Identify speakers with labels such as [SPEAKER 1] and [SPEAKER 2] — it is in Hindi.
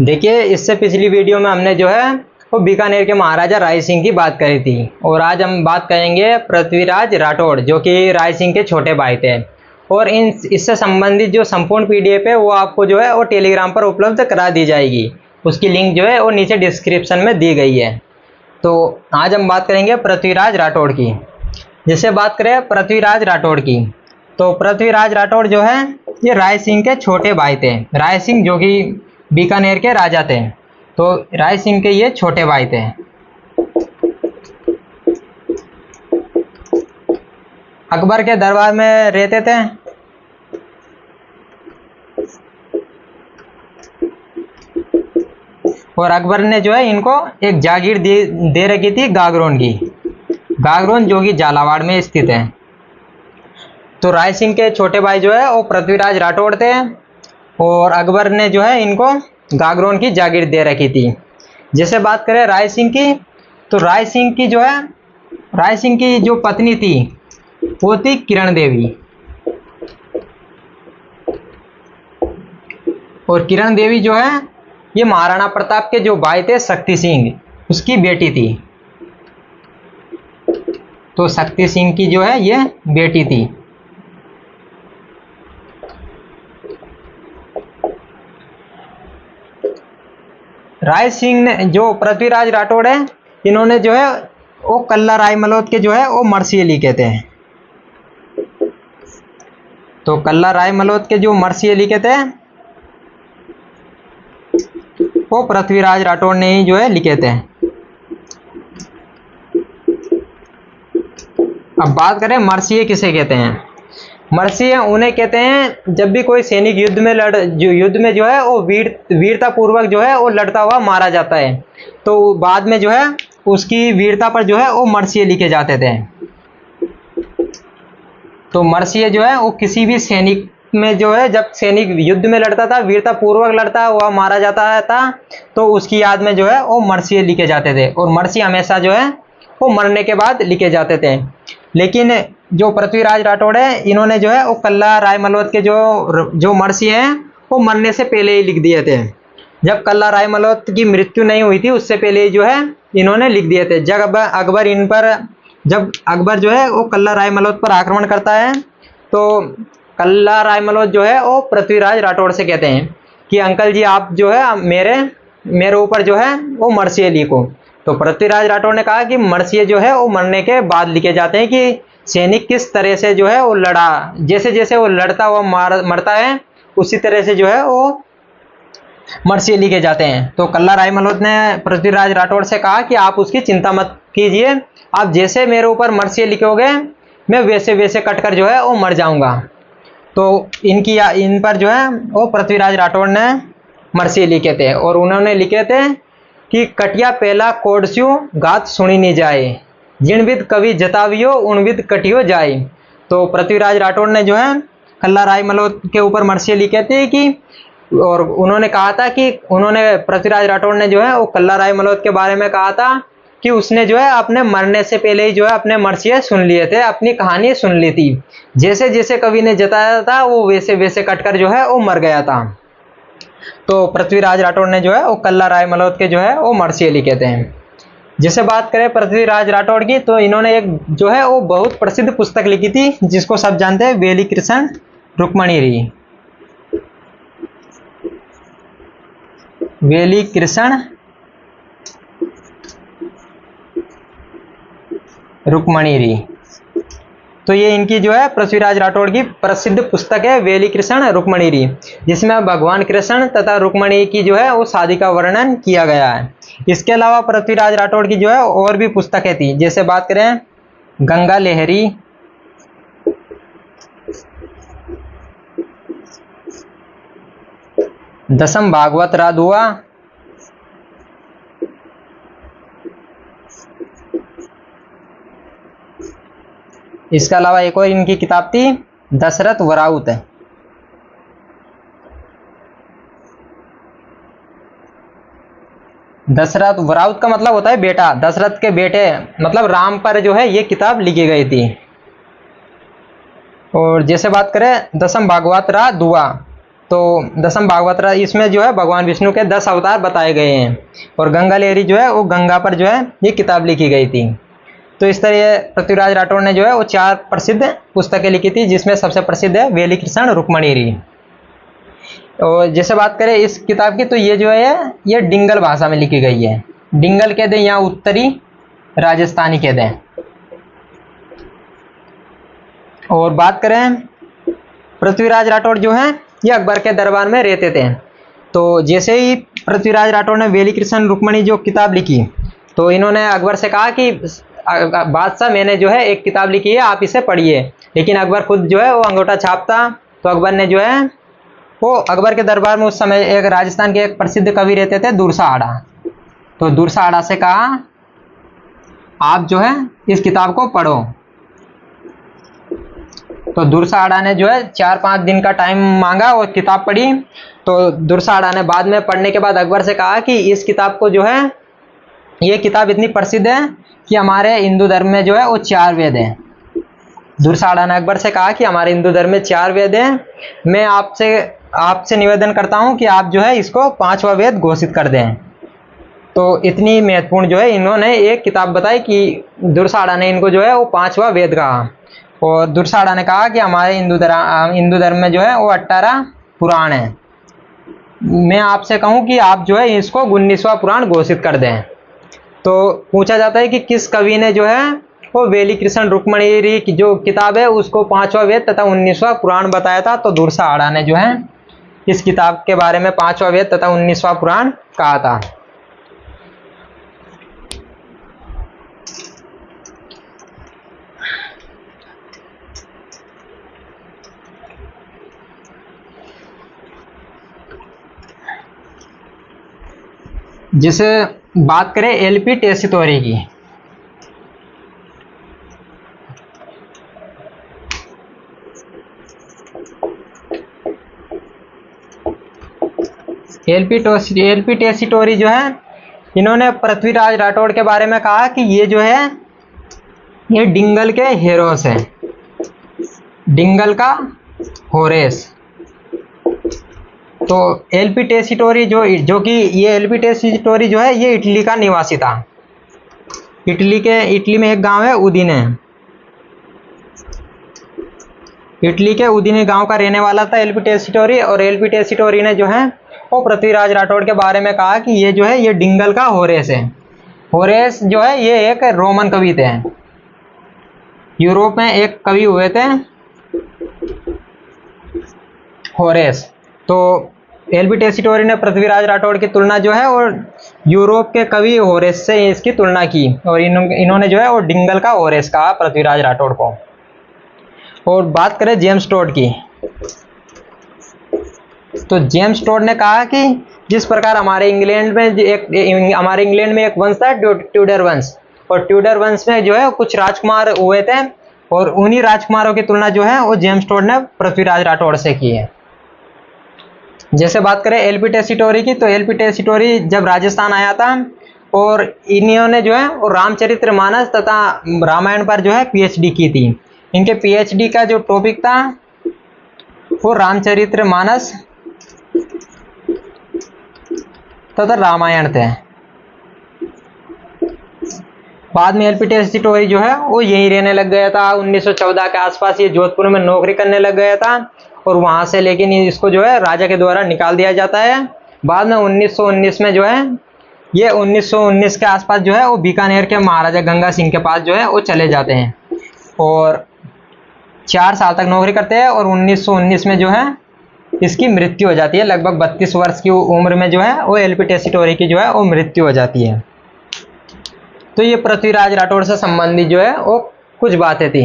[SPEAKER 1] देखिए, इससे पिछली वीडियो में हमने जो है वो बीकानेर के महाराजा राय सिंह की बात करी थी और आज हम बात करेंगे पृथ्वीराज राठौड़ जो कि राय सिंह के छोटे भाई थे। और इससे संबंधित जो संपूर्ण पीडीएफ है वो आपको जो है वो टेलीग्राम पर उपलब्ध करा दी जाएगी। उसकी लिंक जो है वो नीचे डिस्क्रिप्शन में दी गई है। तो आज हम बात करेंगे पृथ्वीराज राठौड़ की। जैसे बात करें पृथ्वीराज राठौड़ की, तो पृथ्वीराज राठौड़ जो है ये राय सिंह के छोटे भाई थे। राय सिंह जो कि बीकानेर के राजा थे, तो राय सिंह के ये छोटे भाई थे। अकबर के दरबार में रहते थे। और अकबर ने जो है इनको एक जागीर दे रखी थी गागरोन की। गागरोन जो कि झालावाड़ में स्थित है। तो राय सिंह के छोटे भाई जो है वो पृथ्वीराज राठौड़ थे और अकबर ने जो है इनको गागरोन की जागीर दे रखी थी। जैसे बात करें राय सिंह की, तो राय सिंह की जो पत्नी थी वो थी किरण देवी। और किरण देवी जो है ये महाराणा प्रताप के जो भाई थे शक्ति सिंह, उसकी बेटी थी। तो शक्ति सिंह की जो है ये बेटी थी। राय सिंह ने जो पृथ्वीराज राठौड़ है, इन्होंने जो है वो कल्ला राय मलोद के जो है वो मर्सिये लिखे थे। तो कल्ला राय मलोद के जो मर्सिये लिखे थे वो पृथ्वीराज राठौड़ ने ही जो है लिखे थे। अब बात करें मर्सिये किसे कहते हैं। मर्सिये उन्हें कहते हैं जब भी कोई सैनिक युद्ध में जो है वो वीरता पूर्वक जो है वो लड़ता हुआ मारा जाता है, तो बाद में जो है उसकी वीरता पर जो है वो मर्सिये लिखे जाते थे। तो मर्सिये जो है वो किसी भी सैनिक में जो है जब सैनिक युद्ध में लड़ता था, वीरता पूर्वक लड़ता हुआ मारा जाता था, तो उसकी याद में जो है वो मर्सिये लिखे जाते थे। और मर्सिये हमेशा जो है वो मरने के बाद लिखे जाते थे। लेकिन जो पृथ्वीराज राठौड़ है, इन्होंने जो है वो कल्ला राय मलोद के जो मर्सिये हैं वो मरने से पहले ही लिख दिए थे। जब कल्ला राय मलोद की मृत्यु नहीं हुई थी उससे पहले ही जो है इन्होंने लिख दिए थे। जब अकबर जो है वो कल्ला राय मलोद पर आक्रमण करता है, तो कल्ला राय मलोद जो है वो पृथ्वीराज राठौड़ से कहते हैं कि अंकल जी आप जो है मेरे ऊपर जो है वो मर्सिये लिखो। तो पृथ्वीराज राठौड़ ने कहा कि मर्सिये जो है वो मरने के बाद लिखे जाते हैं कि सैनिक किस तरह से जो है वो लड़ा, जैसे जैसे वो लड़ता हुआ मरता है उसी तरह से जो है वो मर्सिये लिखे जाते हैं। तो कल्ला राय मलोद ने पृथ्वीराज राठौड़ से कहा कि आप उसकी चिंता मत कीजिए, आप जैसे मेरे ऊपर मर्सिये लिखोगे मैं वैसे वैसे कटकर जो है वो मर जाऊंगा। तो इन पर जो है वो पृथ्वीराज राठौड़ ने मर्सिये लिखे थे और उन्होंने लिखे थे कि कटिया पहला कोडस्यु गात सुनी नहीं जाए, जिनविद कवि जतावियो उनविद कटियो जाए। तो पृथ्वीराज राठौड़ ने जो है कल्ला राय मलोद के ऊपर मर्सिये लिखे थे कि, और उन्होंने कहा था कि पृथ्वीराज राठौड़ ने जो है वो कल्ला राय मलोद के बारे में कहा था कि उसने जो है अपने मरने से पहले ही जो है अपने मर्सिये सुन लिए थे, अपनी कहानी सुन ली थी। जैसे जैसे कवि ने जताया था वो वैसे वैसे कटकर जो है वो मर गया था। तो पृथ्वीराज राठौड़ ने जो है वो कल्ला राय मलोद के जो है वो मर्सिये लिखे थे। जैसे बात करें पृथ्वीराज राठौड़ की, तो इन्होंने एक जो है वो बहुत प्रसिद्ध पुस्तक लिखी थी जिसको सब जानते हैं, वेली कृष्ण रुक्मणी। वेली कृष्ण रुक्मणी। तो ये इनकी जो है पृथ्वीराज राठौड़ की प्रसिद्ध पुस्तक है वेली कृष्ण रुक्मणी, जिसमें भगवान कृष्ण तथा रुक्मणी की जो है वो शादी का वर्णन किया गया है। इसके अलावा पृथ्वीराज राठौड़ की जो है और भी पुस्तकें थी। जैसे बात करें गंगा लहरी, दशम भागवत राधुआ, इसके अलावा एक और इनकी किताब थी दशरथ वराउत। दशरथ वराउत का मतलब होता है बेटा, दशरथ के बेटे मतलब राम पर जो है ये किताब लिखी गई थी। और जैसे बात करें दशम भागवत रा दुआ, तो दसम भागवत इसमें जो है भगवान विष्णु के 10 अवतार बताए गए हैं, और गंगा लहरी जो है वो गंगा पर जो है ये किताब लिखी गई थी। तो इस तरह पृथ्वीराज राठौड़ ने जो है वो 4 प्रसिद्ध पुस्तकें लिखी थी, जिसमें सबसे प्रसिद्ध है वेली कृष्ण रुक्मणीरी। और जैसे बात करें इस किताब की, तो ये जो है ये डिंगल भाषा में लिखी गई है। डिंगल कह दें या उत्तरी राजस्थानी कह दें। और बात करें पृथ्वीराज राठौड़ जो है ये अकबर के दरबार में रहते थे। तो जैसे ही पृथ्वीराज राठौड़ ने वेली कृष्ण रुक्मणी जो किताब लिखी, तो इन्होंने अकबर से कहा कि बादशाह मैंने जो है एक किताब लिखी है, आप इसे पढ़िए। लेकिन अकबर खुद जो है वो अंगूठा छापता। तो अकबर ने जो है वो अकबर के दरबार में उस समय एक राजस्थान के एक प्रसिद्ध कवि रहते थे दुरसा आड़ा। तो दुरसा आड़ा से कहा आप जो है इस किताब को पढ़ो। तो दुरसा आड़ा ने जो है 4-5 दिन का टाइम मांगा और किताब पढ़ी। तो दुरसा आड़ा ने बाद में पढ़ने के बाद अकबर से कहा कि इस किताब को जो है ये किताब इतनी प्रसिद्ध है कि हमारे हिंदू धर्म में जो है वो 4 वेद हैं। दुरसा आड़ा ने अकबर से कहा कि हमारे हिंदू धर्म में 4 वेद हैं, मैं आपसे निवेदन करता हूं कि आप जो है इसको 5वां वेद घोषित कर दें। तो इतनी महत्वपूर्ण जो है इन्होंने एक किताब बताई कि दुरसा आड़ा ने इनको जो है वो 5वां वेद कहा। और दुरसा आड़ा ने कहा कि हमारे हिंदू धर्म में जो है वो 18 पुराण है, मैं आपसे कहूं कि आप जो है इसको 19वां पुराण घोषित कर दें। तो पूछा जाता है कि किस कवि ने जो है वो वेली कृष्ण रुक्मणीरी की जो किताब है उसको 5वां वेद तथा 19वां पुराण बताया था। तो दुरसा आड़ा ने जो है इस किताब के बारे में 5वां वेद तथा 19वां पुराण कहा था। जिसे बात करें एलपी टेसीटोरी की, एलपी टेसीटोरी जो है इन्होंने पृथ्वीराज राठौड़ के बारे में कहा कि ये जो है ये डिंगल के हेरोस है, डिंगल का होरेस। तो एलपी टेसीटोरी जो कि ये एलपी टेसीटोरी जो है ये इटली का निवासी था। इटली में एक गांव है उदिने, इटली के उदिने गांव का रहने वाला था एलपी टेसीटोरी। और एलपी टेसीटोरी ने जो है वो पृथ्वीराज राठौड़ के बारे में कहा कि ये जो है ये डिंगल का होरेस है। होरेस जो है ये एक रोमन कवि थे, यूरोप में एक कवि हुए थे होरेस। तो एलपी टेसीटोरी ने पृथ्वीराज राठौड़ की तुलना जो है और यूरोप के कवि होरेस से इसकी तुलना की, और इन्होंने जो है वो डिंगल का होरेस कहा पृथ्वीराज राठौड़ को। और बात करें जेम्स टोड की, तो जेम्स टोड ने कहा कि जिस प्रकार हमारे इंग्लैंड में एक वंश था ट्यूडर वंश, और ट्यूडर वंश में जो है कुछ राजकुमार हुए थे, और उन्हीं राजकुमारों की तुलना जो है वो जेम्स टोड ने पृथ्वीराज राठौड़ से की है। जैसे बात करें एलपी टेसीटोरी की, तो एलपी टेसीटोरी जब राजस्थान आया था और इन्होंने जो है वो रामचरितमानस तथा रामायण पर जो है पीएचडी की थी। इनके पीएचडी का जो टॉपिक था वो रामचरितमानस तथा रामायण थे। बाद में एलपी टेसीटोरी जो है वो यहीं रहने लग गया था। 1914 के आसपास ये जोधपुर में नौकरी करने लग गया था, और वहां से लेकिन इसको जो है राजा के द्वारा निकाल दिया जाता है। बाद में 1919 में जो है ये 1919 के आसपास जो है वो बीकानेर के महाराजा गंगा सिंह के पास जो है वो चले जाते हैं, और 4 साल तक नौकरी करते हैं। और 1919 में जो है इसकी मृत्यु हो जाती है। लगभग 32 वर्ष की उम्र में जो है वो एलपी टेसीटोरी की जो है वो मृत्यु हो जाती है। तो ये पृथ्वीराज राठौड़ से संबंधित जो है वो कुछ बातें थी।